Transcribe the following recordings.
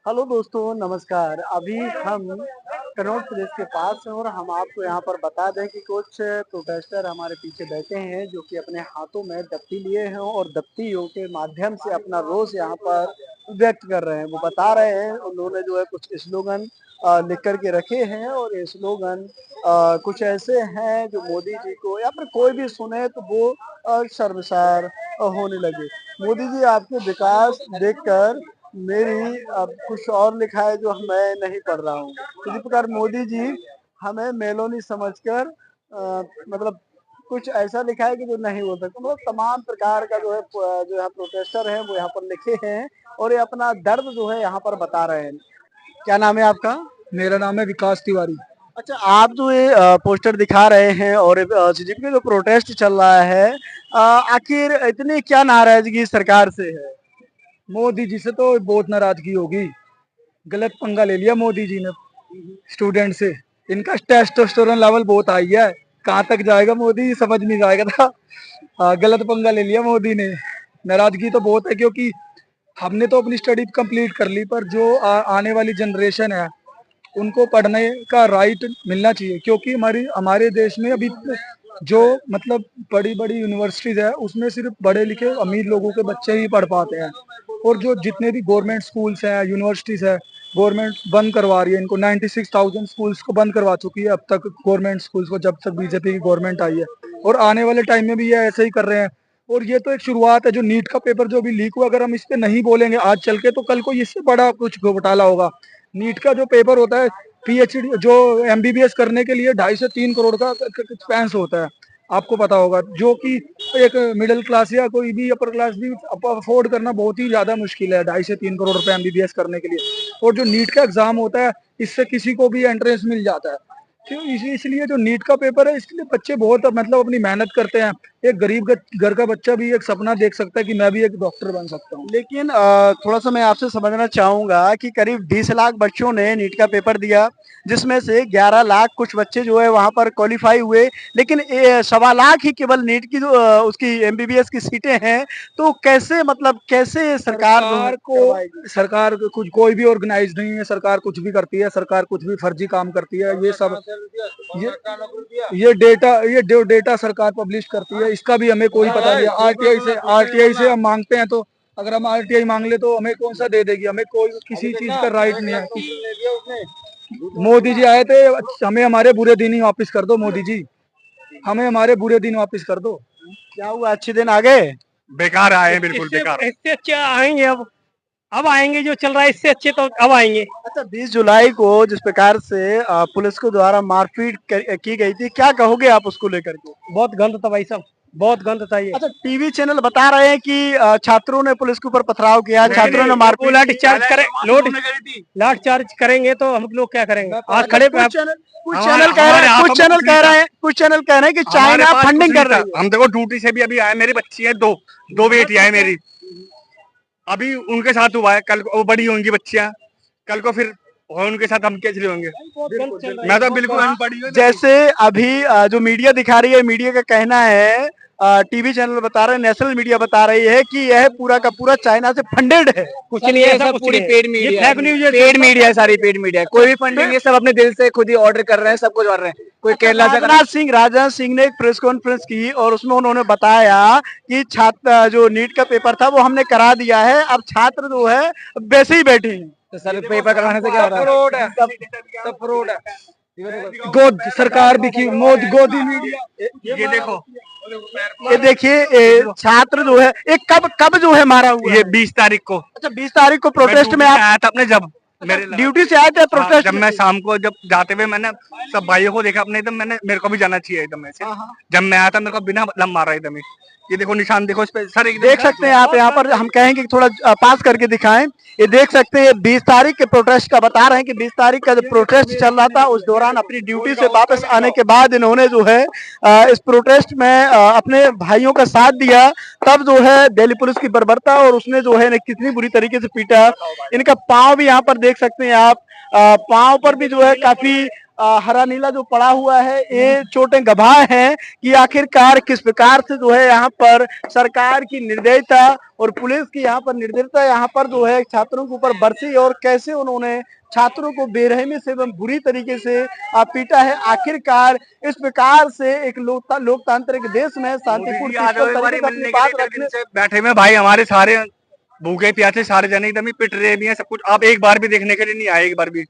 Hello दोस्तों, नमस्कार। अभी हम कनॉट प्लेस के पास हैं और हम आपको यहाँ पर बता दें कि कुछ प्रोटेस्टर हमारे पीछे बैठे हैं जो कि अपने हाथों में दफ्ती लिए हैं और दफ्तियों के माध्यम से अपना रोष यहाँ पर व्यक्त कर रहे हैं। वो बता रहे हैं उन्होंने जो है कुछ स्लोगन लिख कर के रखे हैं और ये स्लोगन कुछ ऐसे हैं जो मोदी जी को या फिर कोई भी सुने तो वो शर्मसार होने लगे। मोदी जी आपके विकास देखकर मेरी अब कुछ और लिखा है जो मैं नहीं पढ़ रहा हूँ। इसी प्रकार मोदी जी हमें मेलोनी समझकर मतलब कुछ ऐसा लिखा है कि जो नहीं बोल सकते। मतलब तमाम प्रकार का जो यहाँ प्रोटेस्टर है वो यहाँ पर लिखे हैं और ये अपना दर्द जो है यहाँ पर बता रहे हैं। क्या नाम है आपका? मेरा नाम है विकास तिवारी। अच्छा, आप जो ये पोस्टर दिखा रहे हैं और सीजेपी का जो प्रोटेस्ट चल रहा है, आखिर इतनी क्या नाराजगी सरकार से है? मोदी जी से तो बहुत नाराजगी होगी। गलत पंगा ले लिया मोदी जी ने स्टूडेंट से। इनका टेस्टोस्टेरोन लेवल बहुत हाई है। कहाँ तक जाएगा मोदी समझ नहीं जाएगा था। गलत पंगा ले लिया मोदी ने। नाराजगी तो बहुत है क्योंकि हमने तो अपनी स्टडी कंप्लीट कर ली, पर जो आने वाली जनरेशन है उनको पढ़ने का राइट मिलना चाहिए, क्योंकि हमारे देश में अभी जो मतलब बड़ी बड़ी यूनिवर्सिटीज है उसमें सिर्फ बड़े लिखे अमीर लोगों के बच्चे ही पढ़ पाते हैं। और जो जितने भी गवर्नमेंट स्कूल्स हैं, यूनिवर्सिटीज है, गवर्नमेंट बंद करवा रही है इनको। 96,000 स्कूल्स को बंद करवा चुकी है अब तक, गवर्नमेंट स्कूल्स को, जब तक बीजेपी की गवर्नमेंट आई है। और आने वाले टाइम में भी ये ऐसे ही कर रहे हैं। और ये तो एक शुरुआत है। जो नीट का पेपर जो अभी लीक हुआ, अगर हम इस पे नहीं बोलेंगे आज चल के, तो कल को इससे बड़ा कुछ घोटाला होगा। नीट का जो पेपर होता है, पीएचडी जो एमबीबीएस करने के लिए 2.5 से 3 करोड़ का एक्सपेंस होता है, आपको पता होगा। जो कि एक मिडिल क्लास या कोई भी अपर क्लास भी अफोर्ड करना बहुत ही ज्यादा मुश्किल है, 2.5 से 3 करोड़ रुपए एमबीबीएस करने के लिए। और जो नीट का एग्जाम होता है, इससे किसी को भी एंट्रेंस मिल जाता है। क्यों? इसलिए जो नीट का पेपर है, इसके लिए बच्चे बहुत मतलब अपनी मेहनत करते हैं। एक गरीब घर का बच्चा भी एक सपना देख सकता है कि मैं भी एक डॉक्टर बन सकता हूँ। लेकिन थोड़ा सा मैं आपसे समझना चाहूंगा कि करीब 20 लाख बच्चों ने नीट का पेपर दिया, जिसमें से 11 लाख कुछ बच्चे जो है वहां पर क्वालिफाई हुए, लेकिन 1.25 लाख ही केवल नीट की जो उसकी एमबीबीएस की सीटें हैं। तो कैसे, मतलब कैसे सरकार कुछ कोई भी ऑर्गेनाइज नहीं है। सरकार कुछ भी करती है, सरकार कुछ भी फर्जी काम करती है। ये सब ये ये डेटा सरकार पब्लिश करती है, इसका भी हमें कोई पता नहीं है। आरटीआई से हम मांगते हैं, तो अगर हम आरटीआई मांग ले तो हमें कौन सा दे देगी? हमें कोई किसी चीज का राइट नहीं है। मोदी जी आए थे, हमें हमारे बुरे दिन ही वापस कर दो। मोदी जी, हमें हमारे बुरे दिन वापस कर दो। क्या हुआ, अच्छे दिन आ गए? बेकार आए हैं, बिल्कुल बेकार। इससे अच्छे आएंगे। अब आएंगे, जो चल रहा है इससे अच्छे तो अब आएंगे। अच्छा, 20 जुलाई को जिस प्रकार से पुलिस को द्वारा मारपीट की गई थी, क्या कहोगे आप उसको लेकर के? बहुत गंद था भाई साहब, बहुत गंद था ये। अच्छा, टीवी चैनल बता रहे हैं कि छात्रों ने पुलिस के ऊपर पथराव किया, छात्रों ने मारपीट, लाठी चार्ज करे, लाठ चार्ज करेंगे तो हम लोग क्या करेंगे? आज खड़े कुछ चैनल कह रहे हैं, कुछ चैनल कह रहे हैं कि चाइना फंडिंग कर रही है। हम देखो ड्यूटी से भी अभी आए, मेरी बच्ची है, दो बेटियां है मेरी। अभी उनके साथ हुआ है, कल को वो बड़ी होंगी बच्चियां, कल को फिर उनके साथ हम कैसे होंगे? मैं तो बिल्कुल अनपढ़ी हूँ। जैसे अभी जो मीडिया दिखा रही है, मीडिया का कहना है, टीवी चैनल बता रहे हैं, नेशनल मीडिया बता रही है कि यह पूरा का पूरा चाइना से फंडेड है। कुछ नहीं है, सब पूरी पेड मीडिया है। पेड मीडिया है, सारी पेड मीडिया है। कोई भी फंडिंग है, सब अपने दिल से खुद ही ऑर्डर कर रहे हैं, सब कुछ कर रहे हैं। कोई केरला से राजनाथ सिंह ने एक प्रेस कॉन्फ्रेंस की और उसमें उन्होंने बताया कि छात्र जो नीट का पेपर था वो हमने करा दिया है, अब छात्र जो है वैसे ही बैठे हैं। तो सर पेपर कराने से क्या हो रहा है? फ्रॉड है, सब फ्रॉड है। गोद सरकार भी की गोदी मीडिया। ये देखो, ये देखिए, छात्र जो है एक कब कब जो है मारा हुआ ये 20 तारीख को। अच्छा, 20 तारीख को प्रोटेस्ट में आप आया था अपने, जब मेरे ड्यूटी से आए थे प्रोटेस्ट? जब मैं शाम को जब जाते हुए मैंने सब भाइयों को देखा अपने, एकदम मैंने, मेरे को भी जाना चाहिए एकदम ऐसे। जब मैं आया था, मेरे को बिना लम मारा एकदम। ये देखो निशान, देखो इस पे सर, देख सकते हैं आप यहाँ पर, हम कहेंगे कि थोड़ा पास करके दिखाएं। ये देख सकते हैं 20 तारीख के प्रोटेस्ट का बता रहे हैं कि 20 तारीख का जो प्रोटेस्ट चल रहा था, उस दौरान अपनी ड्यूटी से वापस आने के बाद इन्होंने जो है इस प्रोटेस्ट में अपने भाइयों का साथ दिया। तब जो है दिल्ली पुलिस की बर्बरता और उसने जो है कितनी बुरी तरीके से पीटा। इनका पाँव भी यहाँ पर देख सकते हैं आप, पाँव पर भी जो है काफी हरा नीला जो पड़ा हुआ है, ये चोटें गवाह हैं कि आखिरकार किस प्रकार से जो है यहाँ पर सरकार की निर्दयता और पुलिस की यहाँ पर निर्दयता यहाँ पर जो है छात्रों के ऊपर बरसी और कैसे उन्होंने छात्रों को बेरहमी से एवं बुरी तरीके से पीटा है। आखिरकार इस प्रकार से एक लोकतांत्रिक देश में शांतिपूर्ण बैठे में भाई हमारे सारे भूखे प्यासे सारे जने एकदम ही पिट रहे भी हैं सब कुछ। आप एक बार भी देखने के लिए नहीं आए, एक बार भी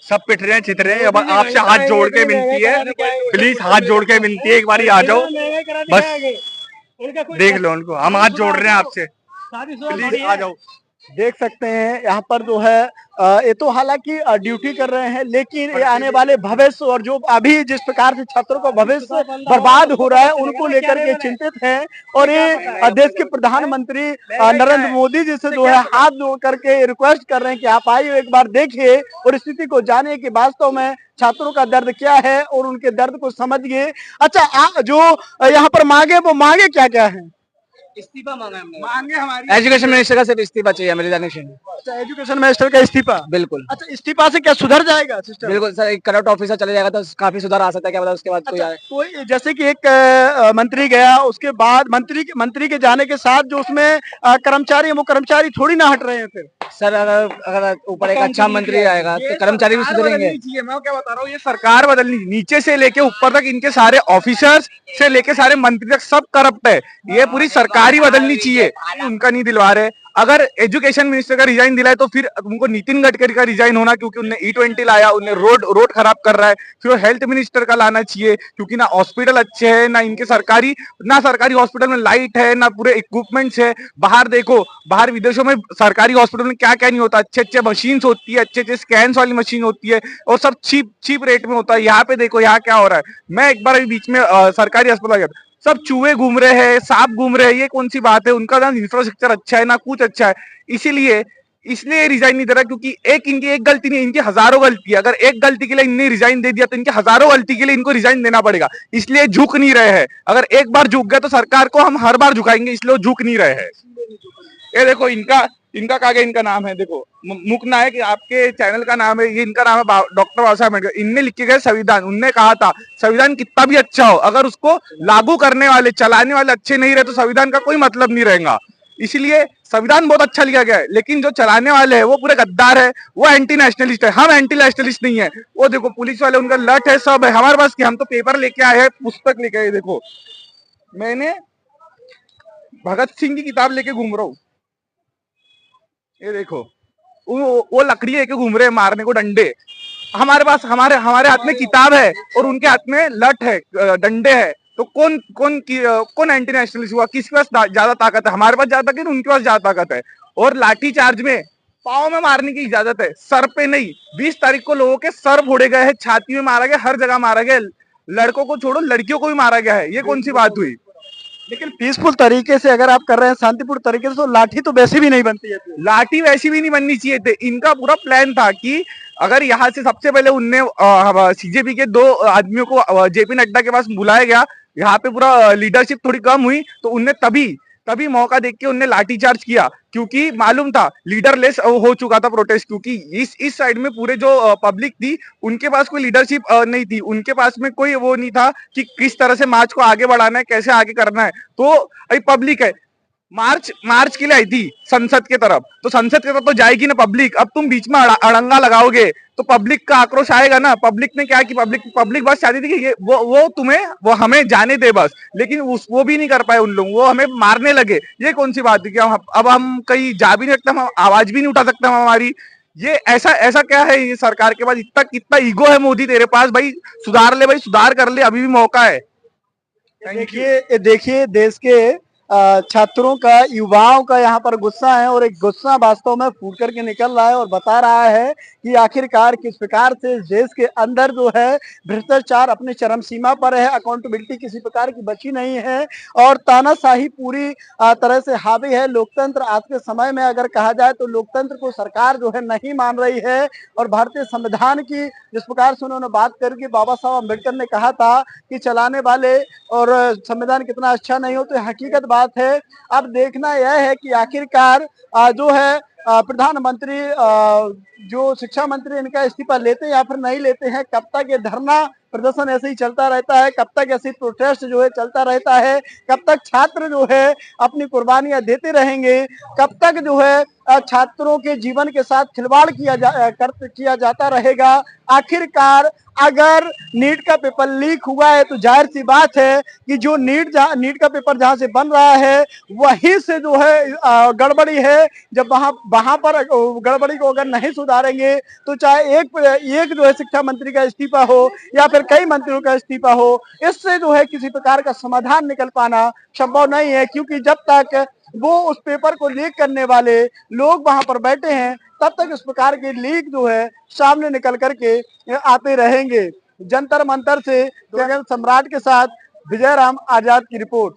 सब पिट रहे हैं चित रहे हैं। अब आपसे हाथ जोड़ के विनती है, प्लीज हाथ जोड़ के विनती है, एक बार आ जाओ बस देख लो उनको। हम हाथ जोड़ रहे हैं आपसे, प्लीज आ जाओ। देख सकते हैं यहाँ पर जो है ये तो हालांकि ड्यूटी कर रहे हैं, लेकिन ये आने वाले भविष्य और जो अभी जिस प्रकार से छात्रों का भविष्य बर्बाद हो रहा है उनको लेकर के चिंतित हैं। और ये देश के प्रधानमंत्री नरेंद्र मोदी जी से जो है हाथ जोड़ करके रिक्वेस्ट कर रहे हैं कि आप आइए एक बार देखिए और स्थिति को जानिए कि वास्तव में छात्रों का दर्द क्या है और उनके दर्द को समझिए। अच्छा, जो यहाँ पर मांगे वो मांगे क्या क्या है? इस्तीफा मांगा हमने। मांगे हमारी एजुकेशन मिनिस्टर का सिर्फ इस्तीफा चाहिए मेरे जानने से। अच्छा, एजुकेशन मिनिस्टर का इस्तीफा? बिल्कुल। अच्छा, इस्तीफा से क्या सुधर जाएगा सिस्टम? बिल्कुल सर, एक करप्ट ऑफिसर चले जाएगा तो काफी सुधार आ सकता है, क्या पता उसके बाद कोई आए। कोई जैसे कि एक मंत्री गया, उसके बाद मंत्री के जाने के साथ जो उसमें कर्मचारी है वो कर्मचारी थोड़ी ना हट रहे हैं फिर। सर अगर ऊपर एक अच्छा मंत्री आएगा तो कर्मचारी भी सुधरेंगे। मैं क्या बता रहा हूँ, ये सरकार बदलनी, नीचे से लेके ऊपर तक इनके सारे ऑफिसर्स से लेके सारे मंत्री तक सब करप्ट है। ये पूरी सरकार ही बदलनी चाहिए, उनका नहीं दिलवा रहे। अगर एजुकेशन मिनिस्टर का रिजाइन दिलाए तो फिर उनको नितिन गडकरी का रिजाइन होना, क्योंकि उन्हें E20 लाया, उन्हें रोड खराब कर रहा है। फिर हेल्थ मिनिस्टर का लाना चाहिए, क्योंकि ना हॉस्पिटल अच्छे हैं, ना इनके सरकारी हॉस्पिटल में लाइट है, ना पूरे इक्विपमेंट्स है। बाहर देखो, बाहर विदेशों में सरकारी हॉस्पिटल में क्या क्या नहीं होता, अच्छे मशीन्स होती है, अच्छे स्कैन्स वाली मशीन होती है और सब चीप रेट में होता है। यहाँ पे देखो यहाँ क्या हो रहा है। मैं एक बार अभी बीच में सरकारी अस्पताल गया, सब चूहे घूम रहे हैं, सांप घूम रहे हैं। ये कौन सी बात है? उनका ना इंफ्रास्ट्रक्चर अच्छा है ना कुछ अच्छा है, इसलिए रिजाइन नहीं दे रहा। क्योंकि इनकी एक गलती नहीं, इनकी हजारों गलती है। अगर एक गलती के लिए इनने रिजाइन दे दिया तो इनके हजारों गलती के लिए इनको रिजाइन देना पड़ेगा, इसलिए झुक नहीं रहे हैं। अगर एक बार झुक गए तो सरकार को हम हर बार झुकाएंगे, इसलिए वो झुक नहीं रहे हैं। ये देखो इनका कागे, इनका नाम है देखो मुकना है कि आपके चैनल का नाम है, ये इनका नाम है डॉक्टर बाबा साहब अम्बेडकर। इनने लिख के गए संविधान, उनने कहा था संविधान कितना भी अच्छा हो, अगर उसको लागू करने वाले चलाने वाले अच्छे नहीं रहे तो संविधान का कोई मतलब नहीं रहेगा। इसीलिए संविधान बहुत अच्छा लिखा गया है, लेकिन जो चलाने वाले हैं वो पूरे गद्दार है, वो एंटी नेशनलिस्ट है। हम एंटी नेशनलिस्ट नहीं है। वो देखो पुलिस वाले, उनका लट है, सब है हमारे पास। हम तो पेपर लेके आए हैं, पुस्तक लेके आए। देखो मैंने भगत सिंह की किताब लेके घूम रहा हूँ। ये देखो वो लकड़ी लेके घूम रहे हैं, मारने को डंडे। हमारे पास हमारे हाथ में किताब है और उनके हाथ में लठ है, डंडे है। तो कौन एंटी नेशनलिस्ट हुआ? किसके पास ज्यादा ताकत है? हमारे पास ज्यादा ताकत है, उनके पास ज्यादा ताकत है। और लाठी चार्ज में पाँव में मारने की इजाजत है, सर पे नहीं। 20 तारीख को लोगों के सर फोड़े गए हैं, छाती में मारा गया, हर जगह मारा गया। लड़कों को छोड़ो लड़कियों को भी मारा गया है। ये कौन सी बात हुई? लेकिन पीसफुल तरीके से अगर आप कर रहे हैं, शांतिपूर्ण तरीके से, तो लाठी तो वैसी भी नहीं बनती है। लाठी वैसी भी नहीं बननी चाहिए थे। इनका पूरा प्लान था कि अगर यहाँ से सबसे पहले उनने CJP के 2 आदमियों को JP नड्डा के पास बुलाया गया, यहाँ पे पूरा लीडरशिप थोड़ी कम हुई तो उनने तभी मौका देख के उनने लाठीचार्ज किया, क्योंकि मालूम था लीडरलेस हो चुका था प्रोटेस्ट। क्योंकि इस साइड में पूरे जो पब्लिक थी उनके पास कोई लीडरशिप नहीं थी, उनके पास में कोई वो नहीं था कि किस तरह से मार्च को आगे बढ़ाना है, कैसे आगे करना है। तो अभी पब्लिक है, मार्च के लिए आई थी संसद के तरफ, तो संसद के तरफ तो जाएगी ना पब्लिक। अब तुम बीच में अड़ंगा लगाओगे तो पब्लिक का आक्रोश आएगा ना। पब्लिक ने क्या कि पब्लिक बस चाहती थी कि ये वो हमें जाने दे बस, लेकिन वो भी नहीं कर पाए उन लोग, वो हमें मारने लगे। ये कौन सी बात है कि अब हम कहीं जा भी नहीं सकते, हम आवाज भी नहीं उठा सकते हमारी। ये ऐसा क्या है ये सरकार के पास? कितना ईगो है मोदी तेरे पास भाई। सुधार ले भाई, सुधार कर ले, अभी भी मौका है। देखिए देश के छात्रों का, युवाओं का यहाँ पर गुस्सा है और एक गुस्सा वास्तव में फूट करके निकल रहा है और बता रहा है कि आखिरकार किस प्रकार से इस देश के अंदर जो है भ्रष्टाचार अपनी चरम सीमा पर है, अकाउंटेबिलिटी किसी प्रकार की बची नहीं है और तानाशाही पूरी तरह से हावी है। लोकतंत्र आज के समय में अगर कहा जाए तो लोकतंत्र को सरकार जो है नहीं मान रही है। और भारतीय संविधान की जिस प्रकार से उन्होंने बात करके बाबा साहब अम्बेडकर ने कहा था कि चलाने वाले और संविधान कितना अच्छा नहीं हो, तो हकीकत बात है। अब देखना यह है कि आखिरकार जो है प्रधानमंत्री जो शिक्षा मंत्री इनका इस्तीफा लेते हैं या फिर नहीं लेते हैं, कब तक ये धरना प्रदर्शन ऐसे ही चलता रहता है, कब तक ऐसे प्रोटेस्ट जो है चलता रहता है, कब तक छात्र जो है अपनी कुर्बानियां देते रहेंगे, कब तक जो है छात्रों के जीवन के साथ खिलवाड़ किया जाता रहेगा। आखिरकार अगर नीट का पेपर लीक हुआ है तो जाहिर सी बात है कि जो नीट का पेपर जहां से बन रहा है वहीं से जो है गड़बड़ी है। जब वहां पर गड़बड़ी को अगर नहीं सुधारेंगे तो चाहे एक जो है शिक्षा मंत्री का इस्तीफा हो या फिर कई मंत्रियों का इस्तीफा हो, इससे जो है किसी प्रकार का समाधान निकल पाना संभव नहीं है, क्योंकि जब तक वो उस पेपर को लीक करने वाले लोग वहां पर बैठे हैं तब तक इस प्रकार के लीक जो है सामने निकल करके आते रहेंगे। जंतर मंतर से जंगल सम्राट के साथ विजय राम आजाद की रिपोर्ट।